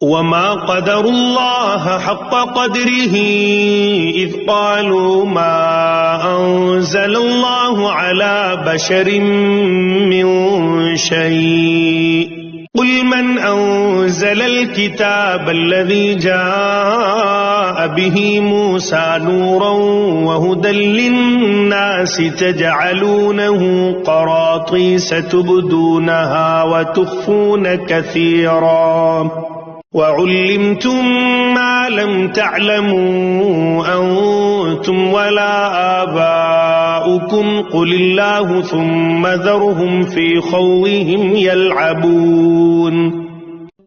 وما قدر الله حق قدره إذ قالوا ما أنزل الله على بشر من شيء قل من أنزل الكتاب الذي جاء به موسى نورا وهدى للناس تجعلونه قراطيس تبدونها وتخفون كثيرا وعلمتم ما لم تعلموا أنتم ولا آباؤكم قل الله ثم ذرهم في خوضهم يلعبون۔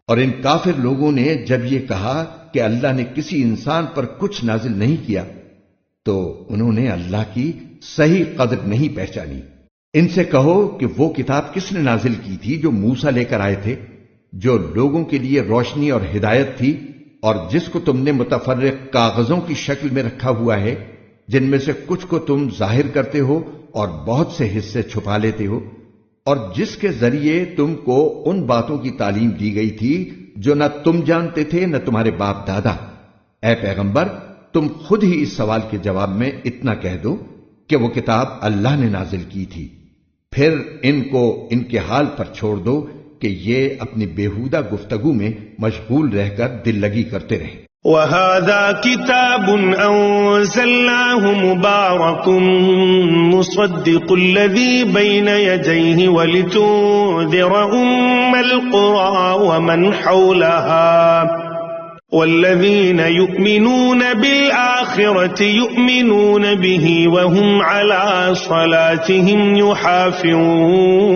اور ان کافر لوگوں نے جب یہ کہا کہ اللہ نے کسی انسان پر کچھ نازل نہیں کیا تو انہوں نے اللہ کی صحیح قدر نہیں پہچانی۔ ان سے کہو کہ وہ کتاب کس نے نازل کی تھی جو موسیٰ لے کر آئے تھے، جو لوگوں کے لیے روشنی اور ہدایت تھی، اور جس کو تم نے متفرق کاغذوں کی شکل میں رکھا ہوا ہے، جن میں سے کچھ کو تم ظاہر کرتے ہو اور بہت سے حصے چھپا لیتے ہو، اور جس کے ذریعے تم کو ان باتوں کی تعلیم دی گئی تھی جو نہ تم جانتے تھے نہ تمہارے باپ دادا۔ اے پیغمبر، تم خود ہی اس سوال کے جواب میں اتنا کہہ دو کہ وہ کتاب اللہ نے نازل کی تھی، پھر ان کو ان کے حال پر چھوڑ دو کہ یہ اپنی بیہودہ گفتگو میں مشغول رہ کر دل لگی کرتے رہیں۔ وَهَذَا كِتَابٌ أَنزَلْنَاهُ مُبَارَكٌ مُصَدِّقُ الَّذِي بَيْنَ يَدَيْهِ وَلِتُنذِرَ أُمَّ الْقُرَىٰ وَمَنْ حَوْلَهَا وَالَّذِينَ يُؤْمِنُونَ بِالْآخِرَةِ يُؤْمِنُونَ بِهِ وَهُمْ عَلَىٰ صَلَاتِهِمْ يُحَافِظُونَ۔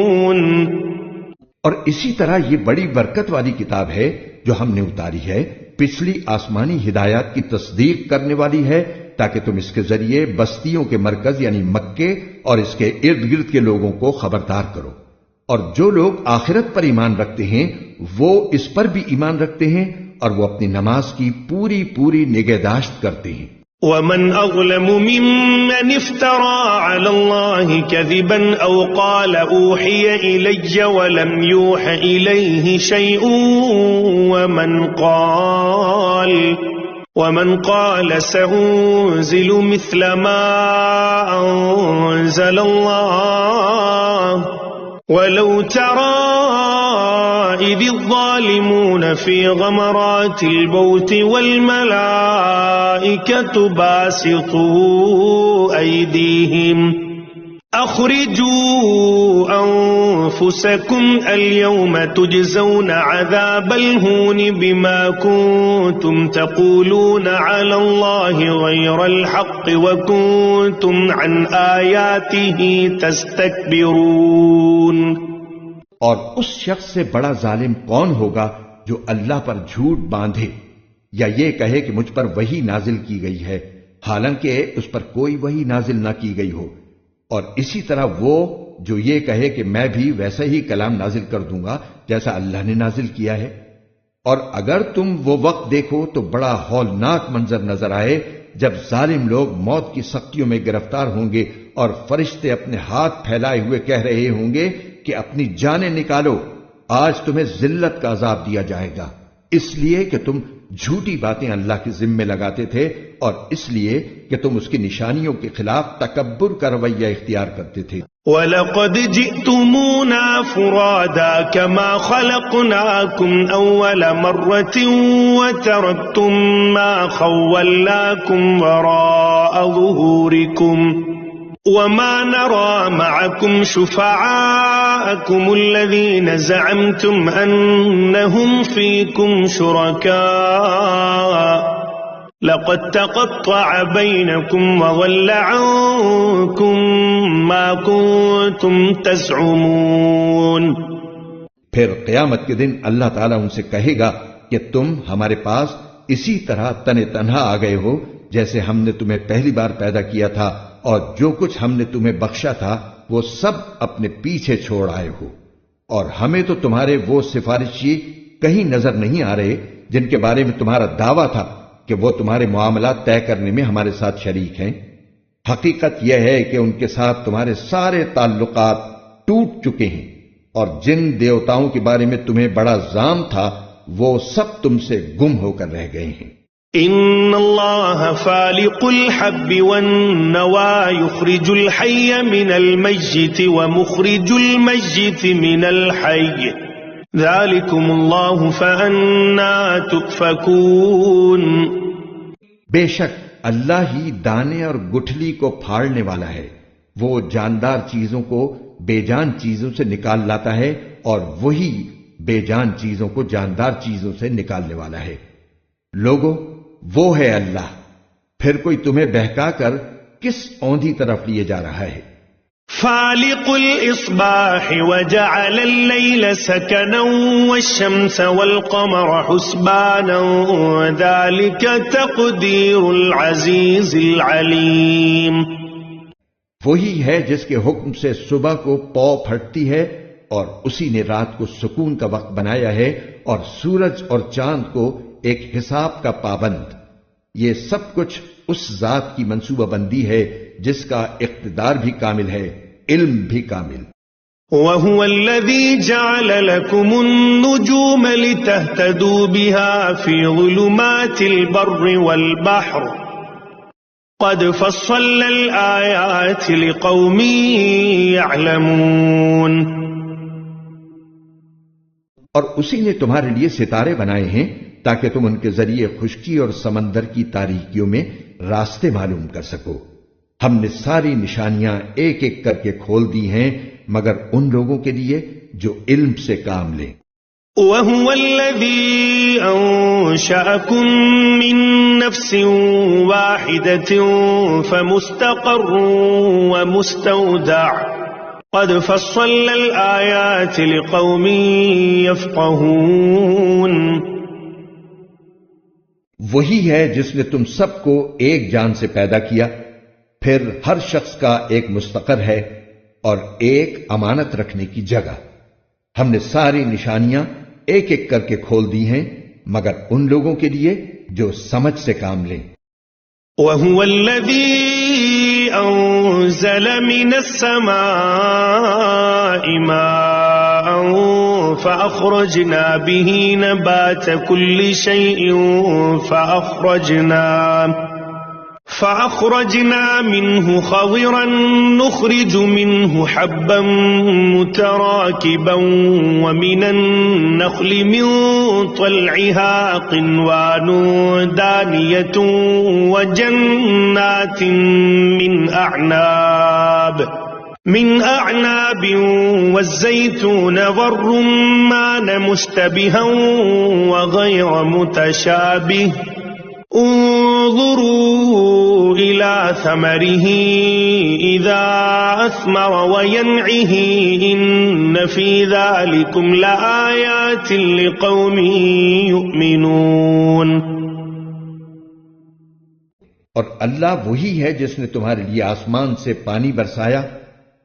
اور اسی طرح یہ بڑی برکت والی کتاب ہے جو ہم نے اتاری ہے، پچھلی آسمانی ہدایات کی تصدیق کرنے والی ہے، تاکہ تم اس کے ذریعے بستیوں کے مرکز یعنی مکے اور اس کے ارد گرد کے لوگوں کو خبردار کرو، اور جو لوگ آخرت پر ایمان رکھتے ہیں وہ اس پر بھی ایمان رکھتے ہیں، اور وہ اپنی نماز کی پوری پوری نگہداشت کرتے ہیں۔ وَمَنْ أَظْلَمُ مِمَّنِ افْتَرَىٰ عَلَى اللَّهِ كَذِبًا أَوْ قَالَ أُوحِيَ إِلَيَّ وَلَمْ يُوحَ إِلَيْهِ شَيْءٌ وَمَنْ قَالَ سَأُنزِلُ مِثْلَ مَا أَنزَلَ اللَّهُ وَلَوْ تَرَىٰ إِذِ الظَّالِمُونَ فِي غَمَرَاتِ الْمَوْتِ وَالْمَلَائِكَةُ بَاسِطُو أَيْدِيهِمْ أَخْرِجُوا أَنفُسَكُمْ الْيَوْمَ تُجْزَوْنَ عَذَابَ الْهُونِ بِمَا كُنتُمْ تَقُولُونَ عَلَى اللَّهِ غَيْرَ الْحَقِّ وَكُنتُمْ عَنْ آيَاتِهِ تَسْتَكْبِرُونَ۔ اور اس شخص سے بڑا ظالم کون ہوگا جو اللہ پر جھوٹ باندھے یا یہ کہے کہ مجھ پر وحی نازل کی گئی ہے حالانکہ اس پر کوئی وحی نازل نہ کی گئی ہو، اور اسی طرح وہ جو یہ کہے کہ میں بھی ویسا ہی کلام نازل کر دوں گا جیسا اللہ نے نازل کیا ہے۔ اور اگر تم وہ وقت دیکھو تو بڑا ہولناک منظر نظر آئے جب ظالم لوگ موت کی سختیوں میں گرفتار ہوں گے اور فرشتے اپنے ہاتھ پھیلائے ہوئے کہہ رہے ہوں گے کہ اپنی جانیں نکالو، آج تمہیں ذلت کا عذاب دیا جائے گا، اس لیے کہ تم جھوٹی باتیں اللہ کے ذمے لگاتے تھے، اور اس لیے کہ تم اس کی نشانیوں کے خلاف تکبر کا رویہ اختیار کرتے تھے۔ وَلَقَدْ جِئْتُمُونَا فُرَادَىٰ كَمَا خَلَقْنَاكُمْ أَوَّلَ مَرَّةٍ وَتَرَكْتُم مَّا خَوَّلْنَاكُمْ وَرَاءَ ظُهُورِكُمْ وَمَا نَرَىٰ مَعَكُمْ شُفَعَاءَكُمُ الَّذِينَ زَعَمْتُمْ أَنَّهُمْ فِيكُمْ شُرَكَاءُ لَقَدْ تَقَطَّعَ بَيْنَكُمْ وَضَلَّ عَنكُمْ مَا كُنتُمْ تَزْعُمُونَ۔ پھر قیامت کے دن اللہ تعالیٰ ان سے کہے گا کہ تم ہمارے پاس اسی طرح تنے تنہا آ گئے ہو جیسے ہم نے تمہیں پہلی بار پیدا کیا تھا، اور جو کچھ ہم نے تمہیں بخشا تھا وہ سب اپنے پیچھے چھوڑ آئے ہو، اور ہمیں تو تمہارے وہ سفارشی کہیں نظر نہیں آ رہے جن کے بارے میں تمہارا دعویٰ تھا کہ وہ تمہارے معاملات طے کرنے میں ہمارے ساتھ شریک ہیں۔ حقیقت یہ ہے کہ ان کے ساتھ تمہارے سارے تعلقات ٹوٹ چکے ہیں، اور جن دیوتاؤں کے بارے میں تمہیں بڑا زام تھا وہ سب تم سے گم ہو کر رہ گئے ہیں۔ ان اللہ فالق الحب والنوى يخرج الحي من الميت ومخرج الميت من الحي ذلكم اللہ فأنا تؤفكون۔ بے شک اللہ ہی دانے اور گٹھلی کو پھاڑنے والا ہے، وہ جاندار چیزوں کو بے جان چیزوں سے نکال لاتا ہے اور وہی بے جان چیزوں کو جاندار چیزوں سے نکالنے والا ہے۔ لوگو، وہ ہے اللہ، پھر کوئی تمہیں بہکا کر کس اوندھی طرف لیے جا رہا ہے؟ فالق الاصباح وجعل الليل سكنا والشمس والقمر حسبانا ذلك تقدير العزيز العليم۔ وہی ہے جس کے حکم سے صبح کو پو پھٹتی ہے اور اسی نے رات کو سکون کا وقت بنایا ہے اور سورج اور چاند کو ایک حساب کا پابند۔ یہ سب کچھ اس ذات کی منصوبہ بندی ہے جس کا اقتدار بھی کامل ہے، علم بھی کامل۔ وَهُوَ الَّذِي جَعَلَ لَكُمُ النُّجُومَ لِتَهْتَدُوا بِهَا فِي ظُلُمَاتِ الْبَرِّ وَالْبَحْرِ قَدْ فَصَّلْنَا الْآيَاتِ لِقَوْمٍ يَعْلَمُونَ۔ اور اسی نے تمہارے لیے ستارے بنائے ہیں تاکہ تم ان کے ذریعے خشکی اور سمندر کی تاریکیوں میں راستے معلوم کر سکو۔ ہم نے ساری نشانیاں ایک ایک کر کے کھول دی ہیں مگر ان لوگوں کے لیے جو علم سے کام لیں۔ وَهُوَ الَّذِي أَنشَأَكُم مِّن نَّفْسٍ وَاحِدَةٍ فَمُسْتَقَرٌّ وَمُسْتَوْدَعٌ قَدْ فَصَّلْنَا الْآيَاتِ لِقَوْمٍ يَفْقَهُونَ۔ وہی ہے جس نے تم سب کو ایک جان سے پیدا کیا، پھر ہر شخص کا ایک مستقر ہے اور ایک امانت رکھنے کی جگہ۔ ہم نے ساری نشانیاں ایک ایک کر کے کھول دی ہیں مگر ان لوگوں کے لیے جو سمجھ سے کام لیں۔ وَهُوَ الَّذِي أَنزَلَ مِنَ السَّمَاءِ مَاءً فَأَخْرَجْنَا بِهِ نَبَاتَ كُلِّ شَيْءٍ فَأَخْرَجْنَا مِنْهُ خَضِرًا نُخْرِجُ مِنْهُ حَبًّا مُتَرَاكِبًا وَمِنَ النَّخْلِ مِنْ طَلْعِهَا قِنْوَانٌ دَانِيَةٌ وَجَنَّاتٍ من أعناب والزيتون والرمان مشتبها وغير متشابه انظروا إلى ثمره إذا أثمر وينعه إن في ذلكم لآيات لقوم يؤمنون۔ اور اللہ وہی ہے جس نے تمہارے لیے آسمان سے پانی برسایا،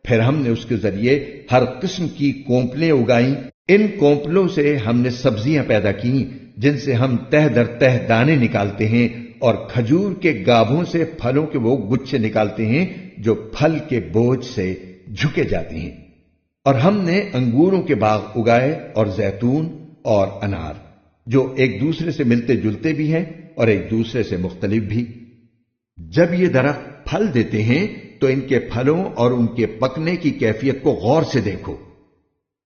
پھر ہم نے اس کے ذریعے ہر قسم کی کونپلیں اگائیں، ان کونپلوں سے ہم نے سبزیاں پیدا کی جن سے ہم تہ در تہ دانے نکالتے ہیں، اور کھجور کے گابھوں سے پھلوں کے وہ گچھے نکالتے ہیں جو پھل کے بوجھ سے جھکے جاتے ہیں۔ اور ہم نے انگوروں کے باغ اگائے اور زیتون اور انار جو ایک دوسرے سے ملتے جلتے بھی ہیں اور ایک دوسرے سے مختلف بھی۔ جب یہ درخت پھل دیتے ہیں تو ان کے پھلوں اور ان کے پکنے کی کیفیت کو غور سے دیکھو۔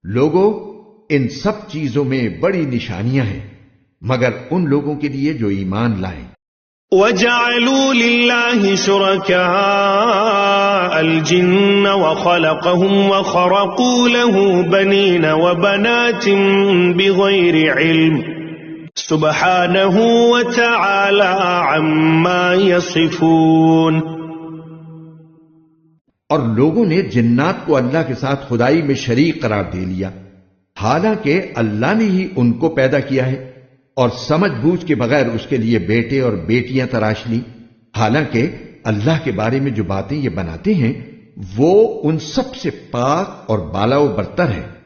لوگو، ان سب چیزوں میں بڑی نشانیاں ہیں مگر ان لوگوں کے لیے جو ایمان لائیں۔ وَجَعَلُوا لِلَّهِ شُرَكَاءَ الْجِنَّ وَخَلَقَهُمْ وَخَرَقُوا لَهُ بَنِينَ وَبَنَاتٍ بِغَيْرِ عِلْمٍ سُبْحَانَهُ وَتَعَالَى عَمَّا يَصِفُونَ۔ اور لوگوں نے جنات کو اللہ کے ساتھ خدائی میں شریک قرار دے لیا، حالانکہ اللہ نے ہی ان کو پیدا کیا ہے، اور سمجھ بوجھ کے بغیر اس کے لیے بیٹے اور بیٹیاں تراش لی، حالانکہ اللہ کے بارے میں جو باتیں یہ بناتے ہیں وہ ان سب سے پاک اور بالا و برتر ہے۔